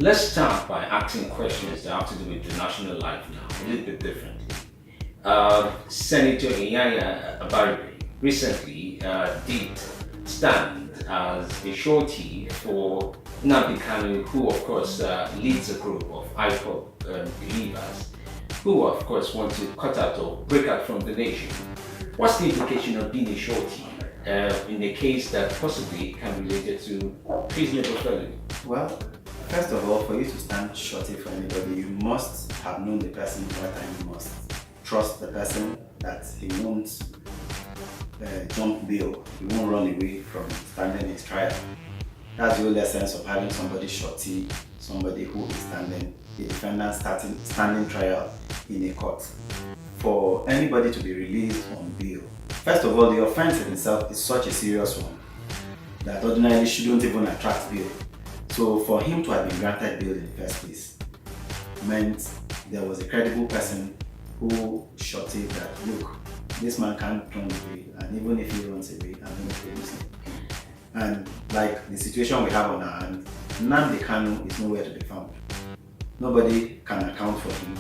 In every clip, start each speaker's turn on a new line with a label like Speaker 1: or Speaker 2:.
Speaker 1: Let's start by asking questions that have to do with the national life now, a little bit differently. Senator Iyanya Abari recently did stand as a shorty for Nnamdi Kanu, who of course leads a group of IPOB believers, who of course want to cut out or break out from the nation. What's the implication of being a shorty in a case that possibly can be related to treasonable felony?
Speaker 2: Well, first of all, for you to stand shorty for anybody, you must have known the person over time. You must trust the person that he won't jump bail, he won't run away from standing his trial. That's the whole essence of having somebody shorty, somebody who is standing, a defendant standing trial in a court. For anybody to be released on bail, first of all, the offense in itself is such a serious one that ordinarily shouldn't even attract bail. So for him to have been granted bail in the first place meant there was a credible person who shorted that, look, this man can't run away, and even if he runs away, I'm going to release him. And like the situation we have on our hands, Nnamdi Kanu is nowhere to be found. Nobody can account for him.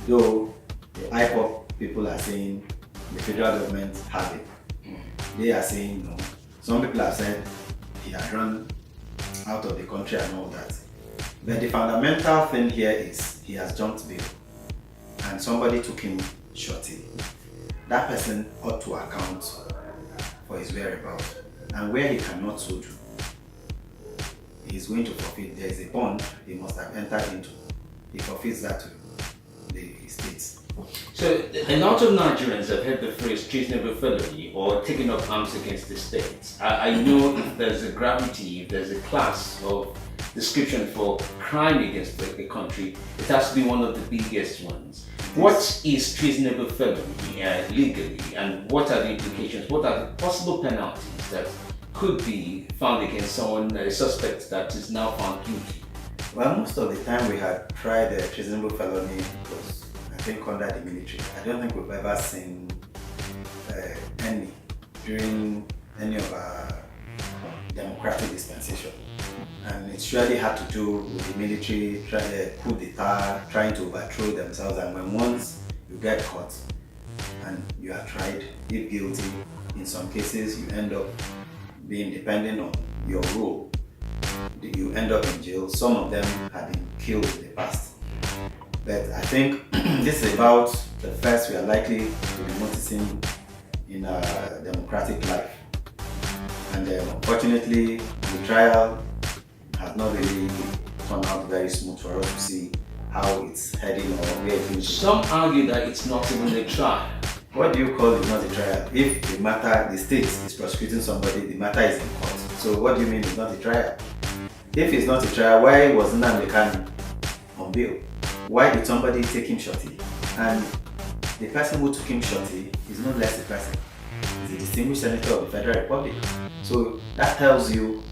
Speaker 2: Though the IPOP people are saying the federal government have it. They are saying no. Some people have said he had run out of the country and all that. But the fundamental thing here is he has jumped bail and somebody took him shorty. That person ought to account for his whereabouts, and where he cannot so do, he is going to forfeit. There is a bond he must have entered into. He forfeits that to the states.
Speaker 1: So a lot of Nigerians have heard the phrase treasonable felony or taking up arms against the state. I know if there's a gravity, if there's a class of description for crime against the country, it has to be one of the biggest ones. What is treasonable felony legally, and what are the implications? What are the possible penalties that could be found against someone, a suspect that is now found guilty?
Speaker 2: Well, most of the time we had tried a treasonable felony was, I think, under the military. I don't think we've ever seen any during any of our democratic dispensation. And it surely had to do with the military coup d'etat, trying to overthrow themselves. And when once you get caught and you are tried, if guilty, in some cases you end up being dependent on your role. You end up in jail. Some of them have been killed in the past. But I think this is about the first we are likely to be noticing in our democratic life. And unfortunately, the trial has not really turned out very smooth for us to see how it's heading or where it's going.
Speaker 1: Some argue that it's not even a trial.
Speaker 2: What do you call it not a trial? If the matter, the state is prosecuting somebody, the matter is in court. So what do you mean it's not a trial? If it's not a trial, why wasn't Nnamdi Kanu on bail? Why did somebody take him shorty? And the person who took him shorty is no less a person. He's a distinguished senator of the Federal Republic. So that tells you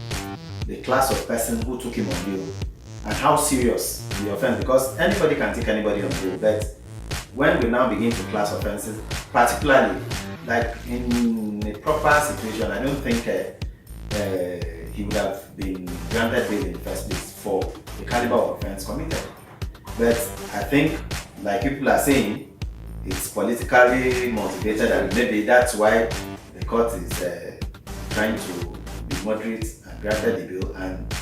Speaker 2: the class of person who took him on bail and how serious the offense, because anybody can take anybody on bail, but when we now begin to class offenses, particularly like in a proper situation, I don't think he would have been granted bail in the first place for the caliber of offense committed. But I think, like people are saying, it's politically motivated, and maybe that's why the court is trying to be moderate and granted the bill, and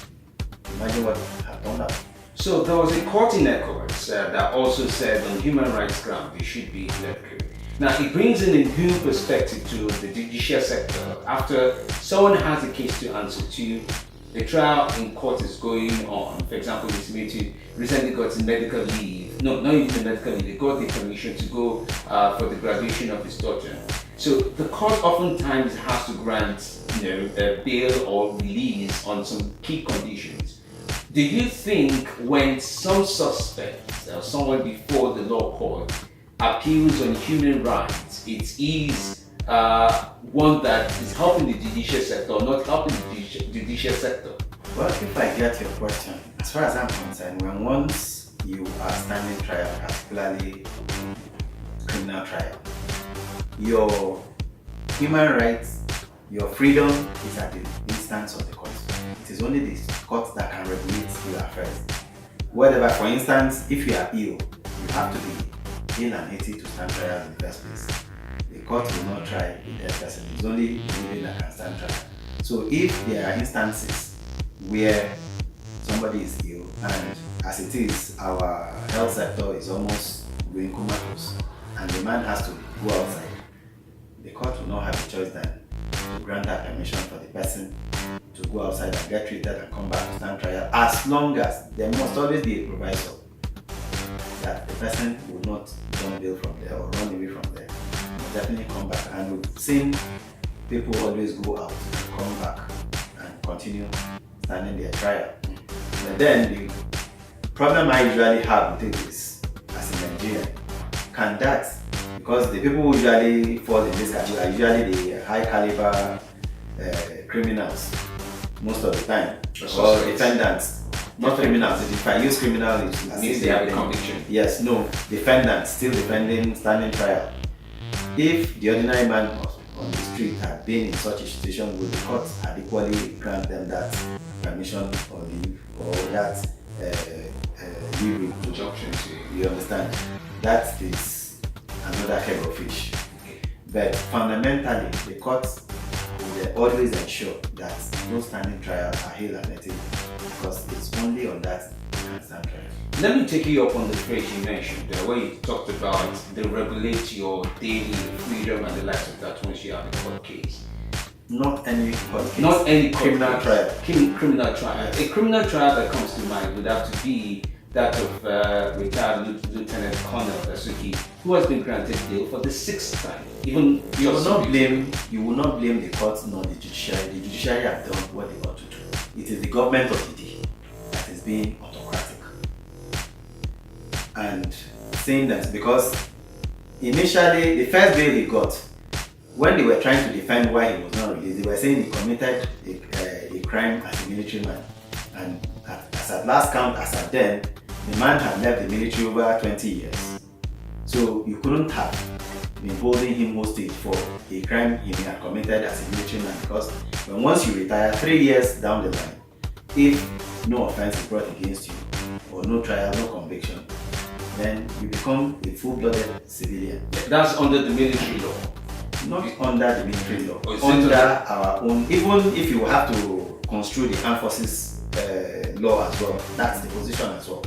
Speaker 2: imagine what have done now.
Speaker 1: So there was a court in ECOWAS that also said on human rights ground it should be let go. Now it brings in a new perspective to the judicial sector. After someone has a case to answer to, the trial in court is going on. For example, Mr. Metu recently got a medical leave. No, not even a medical leave, they got the permission to go for the graduation of his daughter. So the court oftentimes has to grant, a bail or release on some key conditions. Do you think when some suspect or someone before the law court appeals on human rights, it is one that is helping the judicial sector or not helping the judicial sector?
Speaker 2: Well, if I get your question, as far as I'm concerned, when once you are standing trial, particularly criminal trial, your human rights, your freedom is at the instance of the court. It is only the court that can regulate your affairs. whatever. For instance, if you are ill, you have to be ill and 80 to stand trial in the first place. The court will not try a dead person. It's only living that can stand trial. So if there are instances where somebody is ill, and as it is, our health sector is almost going comatose, and the man has to go outside, the court will not have a choice than to grant that permission for the person to go outside and get treated and come back to stand trial, as long as there must always be a proviso that the person will not jump bail from there or run away from there. Will definitely come back. And we've seen people always go out, come back, and continue standing their trial. But then the problem I usually have with it is, as a Nigerian, can that, because the people who usually fall in this category are usually the high caliber criminals most of the time, or defendants, not criminals. If I use criminal, it
Speaker 1: means they have a conviction.
Speaker 2: Yes, no, defendants still defending, standing trial. If the ordinary man on the street had been in such a situation, would the court adequately grant them that permission or leave, or that leave
Speaker 1: injunction to
Speaker 2: you understand? That is another keg of fish. But fundamentally, the courts will always ensure that no standing trials are held and native, because it's only on that you can stand trial.
Speaker 1: Let me take you up on the phrase you mentioned, where you talked about they regulate your daily freedom and the likes of that once you have a court case.
Speaker 2: Not any court case.
Speaker 1: Not any
Speaker 2: criminal trial.
Speaker 1: Criminal trial. Yes. A criminal trial that comes to mind would have to be that of retired Lieutenant Colonel Bassey, who has been granted bail for the 6th time. Even
Speaker 2: you will not blame the court nor the judiciary. The judiciary have done what they ought to do. It is the government of the day that is being autocratic. And saying that because initially the first bail he got, when they were trying to defend why he was not released, they were saying he committed a crime as a military man. And as at last count, as at then, the man had left the military over 20 years. So you couldn't have been holding him hostage for a crime he had committed as a military man, because when once you retire 3 years down the line, if no offense is brought against you, or no trial, no conviction, then you become a full-blooded civilian.
Speaker 1: That's under the military law.
Speaker 2: Not under the military law, under our own. Even if you have to construe the armed forces law as well, that's the position as well.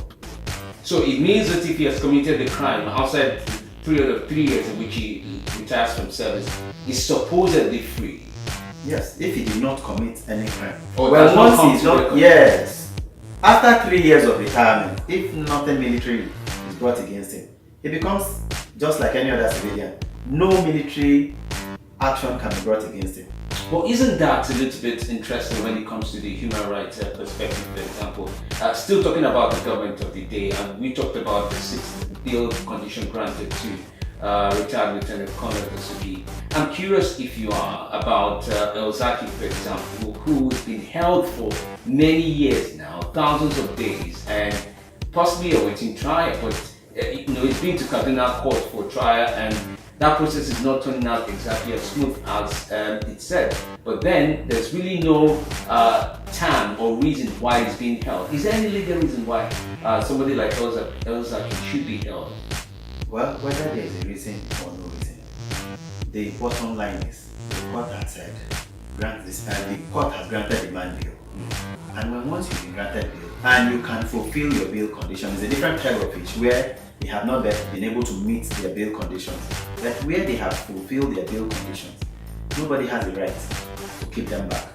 Speaker 1: So it means that if he has committed a crime outside the period of 3 years in which he retires from service, he's supposedly free.
Speaker 2: Yes, if he did not commit any crime.
Speaker 1: Oh,
Speaker 2: well, once he's not, yes. After 3 years of retirement, if nothing military is brought against him, he becomes just like any other civilian. No military action can be brought against him.
Speaker 1: But isn't that a little bit interesting when it comes to the human rights perspective, for example? Still talking about the government of the day, and we talked about the 6th bail condition granted to retired Lieutenant Colonel Bassey. I'm curious if you are about El Zaki, for example, who's been held for many years now, thousands of days, and possibly awaiting trial. But he's been to Kaduna court for trial, and that process is not turning out exactly as smooth as it said. But then there's really no time or reason why he's being held. Is there any legal reason why somebody like El Zaki should be held?
Speaker 2: Well, whether there is a reason or no reason, the bottom line is the court has said, the court has granted the man bail. And when once you've been granted bail and you can fulfill your bail conditions, it's a different type of fish where they have not been able to meet their bail conditions. But where they have fulfilled their bail conditions, nobody has the right to keep them back.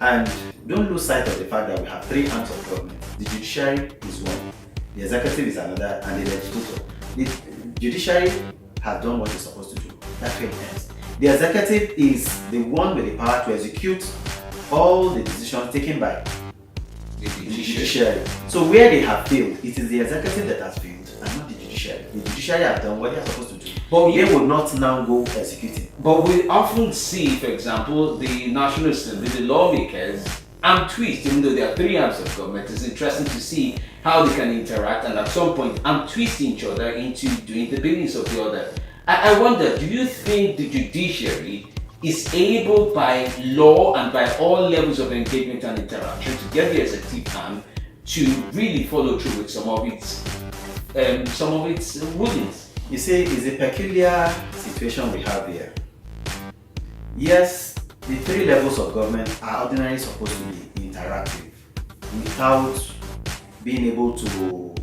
Speaker 2: And don't lose sight of the fact that we have 3 arms of government. The judiciary is one, the executive is another, and the legislature. The judiciary has done what it's supposed to do. That's where it ends. The executive is the one with the power to execute all the decisions taken by the judiciary. So where they have failed, it is the executive that has failed and not the judiciary. The judiciary have done what they are supposed to do. But they will not now go executing.
Speaker 1: But we often see, for example, the National Assembly, the lawmakers, arm twist, even though there are 3 arms of government. It's interesting to see how they can interact, and at some point arm twist each other into doing the business of the other. I wonder, do you think the judiciary is able by law and by all levels of engagement and interaction to get the executive arm to really follow through with some of its rulings.
Speaker 2: You see, it's a peculiar situation we have here. Yes, the three levels of government are ordinarily supposed to be interactive without being able to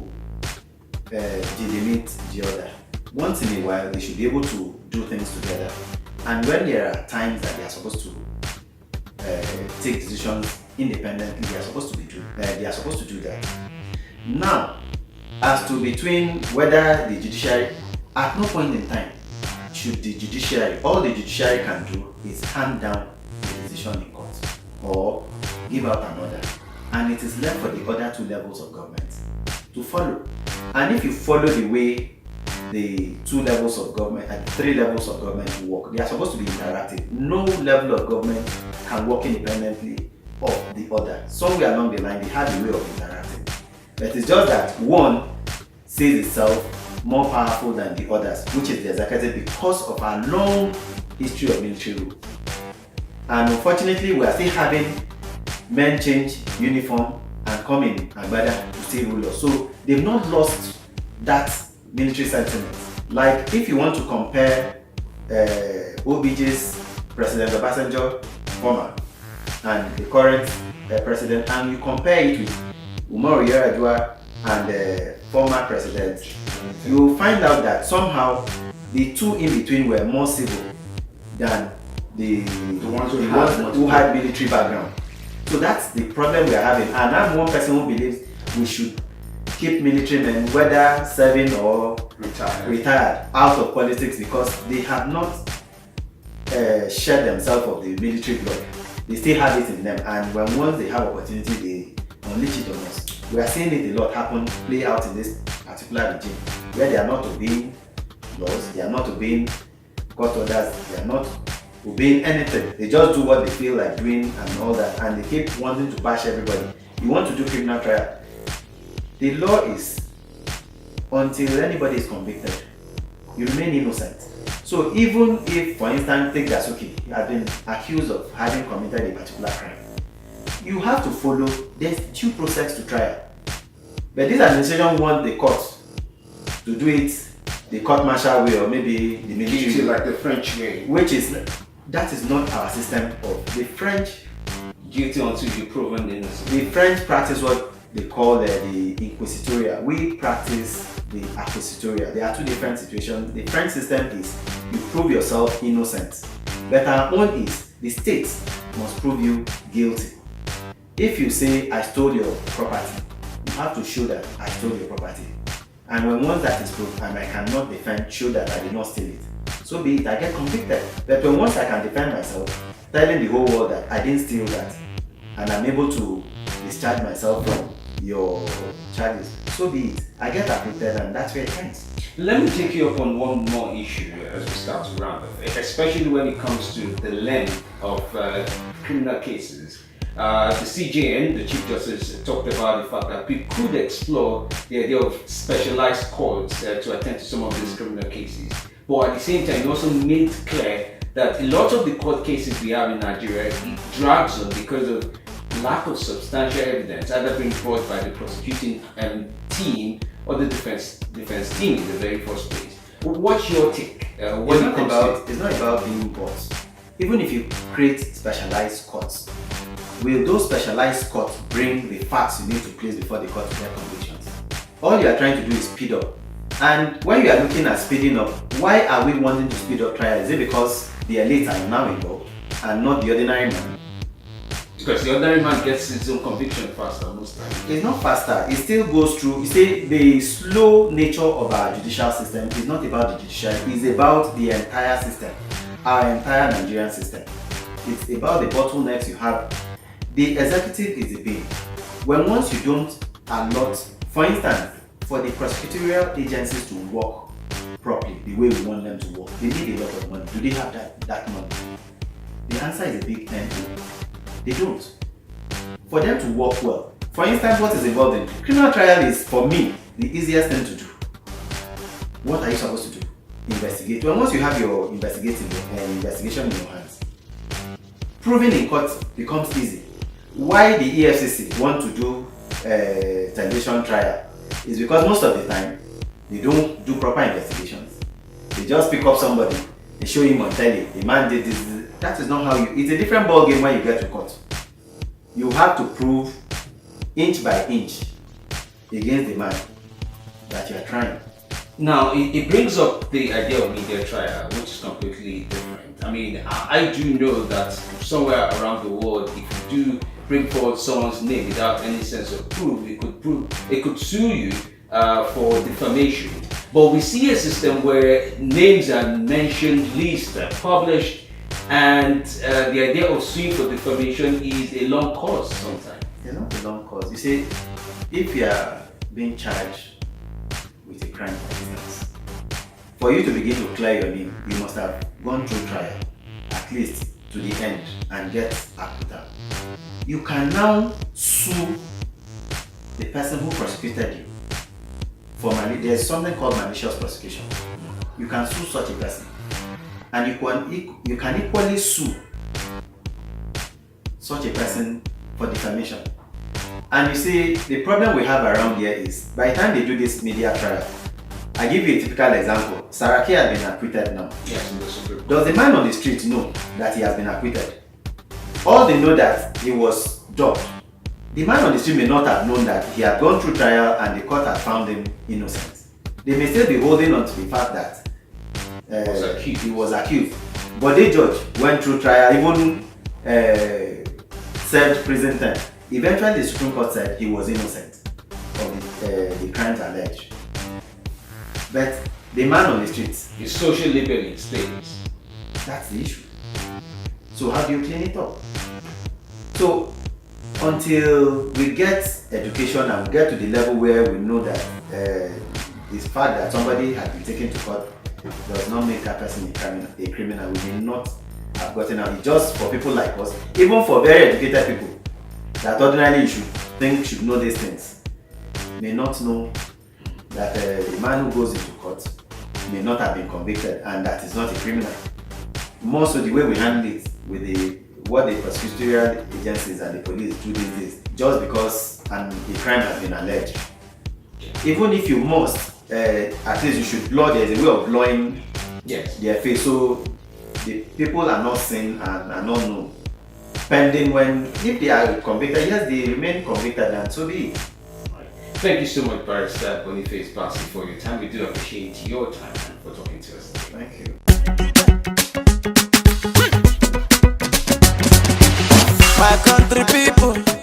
Speaker 2: delimit the other. Once in a while, they should be able to do things together. And when there are times that they are supposed to take decisions independently, they are supposed to do that. Now, as to between whether the judiciary, at no point in time should the judiciary, all the judiciary can do is hand down the decision in court or give out an order, and it is left for the other two levels of government to follow. And if you follow the way the two levels of government and three levels of government work, they are supposed to be interactive. No level of government can work independently of the other. Somewhere along the line, they have a way of interacting. But it's just that one sees itself more powerful than the others, which is the executive, because of our long history of military rule. And unfortunately, we are still having men change uniform and come in Agbada to still rule us. So they've not lost that military sentiment. Like if you want to compare OBJ's President Obasanjo, former, and the current president, and you compare it with Umaru Yar'Adua and former president, you will find out that somehow the two in between were more civil than the ones who had military background. So that's the problem we are having. And I'm one person who believes we should keep military men, whether serving or retired, out of politics, because they have not shed themselves of the military blood. They still have it in them, and once they have opportunity, they unleash it on us. We are seeing it a lot happen, play out in this particular regime, where they are not obeying laws, they are not obeying court orders, they are not obeying anything. They just do what they feel like doing and all that, and they keep wanting to bash everybody. You want to do criminal trial, the law is until anybody is convicted, you remain innocent. So even if, for instance, take Dasuki, you have been accused of having committed a particular crime, you have to follow, there's due process to trial. But this administration wants the court to do it the court martial way, or maybe the military way,
Speaker 1: like the French way,
Speaker 2: that is not our system of the French.
Speaker 1: Guilty until you proven innocent.
Speaker 2: The French practice what they call the inquisitorial. We practice the acquisitorial. There are two different situations. The French system is you prove yourself innocent, but our own is the state must prove you guilty. If you say I stole your property, you have to show that I stole your property. And when once that is proved and I cannot defend, show that I did not steal it, so be it, I get convicted. But when once I can defend myself, telling the whole world that I didn't steal that, and I'm able to discharge myself from your charges, so be it, I get acquitted, and that's where it ends.
Speaker 1: Let me take you up on one more issue as we start to round up, especially when it comes to the length of criminal cases. The CJN, the Chief Justice, talked about the fact that we could explore the idea of specialized courts to attend to some of these criminal cases. But at the same time, he also made clear that a lot of the court cases we have in Nigeria, it drags on because of lack of substantial evidence, either being brought by the prosecuting team or the defense team in the very first place. What's your take?
Speaker 2: It's not about being bought. Even if you create specialized courts, will those specialized courts bring the facts you need to place before the court to get convictions? All you are trying to do is speed up. And when you are looking at speeding up, why are we wanting to speed up trial? Is it because the elites are now involved and not the ordinary man?
Speaker 1: Because the ordinary man gets his own conviction faster most times.
Speaker 2: It's not faster, it still goes through. You see, the slow nature of our judicial system is not about the judiciary, it's about the entire system, our entire Nigerian system. It's about the bottlenecks you have. The executive is the being. When once you don't allot, for instance, for the prosecutorial agencies to work properly, the way we want them to work, they need a lot of money. Do they have that money? The answer is a big no. They don't. For them to work well, for instance, what is involved in criminal trial is, for me, the easiest thing to do. What are you supposed to do? Investigate. Well, once you have your investigation in your hands, proving in court becomes easy. Why the EFCC want to do television trial is because most of the time they don't do proper investigations. They just pick up somebody, they show him on telly, the man did this. That is not how you. It's a different ball game when you get to court. You have to prove inch by inch against the man that you are trying.
Speaker 1: Now, it brings up the idea of media trial, which is completely different. I mean, I do know that somewhere around the world, if you do bring forward someone's name without any sense of proof, it could sue you for defamation. But we see a system where names are mentioned, lists are published, and the idea of suing for defamation is a long course sometimes.
Speaker 2: It's not a long course. You see, if you are being charged with a crime, for instance, for you to begin to clear your name, you must have gone through trial, at least to the end, and get acquittal. You can now sue the person who prosecuted you for there's something called malicious prosecution. You can sue such a person, and you can equally sue such a person for defamation. And you see, the problem we have around here is, by the time they do this media trial, I give you a typical example. Saraki has been acquitted now.
Speaker 1: Yes,
Speaker 2: does the man on the street know that he has been acquitted? All they know that he was dubbed. The man on the street may not have known that he had gone through trial and the court had found him innocent. They may still be holding on to the fact that he was accused. But the judge went through trial, even served prison time. Eventually, the Supreme Court said he was innocent of the crimes alleged. But the man on the streets,
Speaker 1: his social labeling status.
Speaker 2: That's the issue. So how do you clean it up? So until we get education and we get to the level where we know that the fact that somebody has been taken to court does not make that person a criminal, we may not have gotten out. It's just for people like us, even for very educated people that ordinarily you should know these things, may not know that the man who goes into court may not have been convicted and that is not a criminal. More so the way we handle it with what the prosecutorial agencies and the police do these days, just because the crime has been alleged. Even if you must, at least you should blur, there's a way of blurring their face so the people are not seen and are not known. Pending if they are convicted, yes, they remain convicted and so be it.
Speaker 1: Thank you so much, Barrister Boniface Bassey, for your time. We do appreciate your time and for talking to us today.
Speaker 2: Thank you.
Speaker 3: My country people.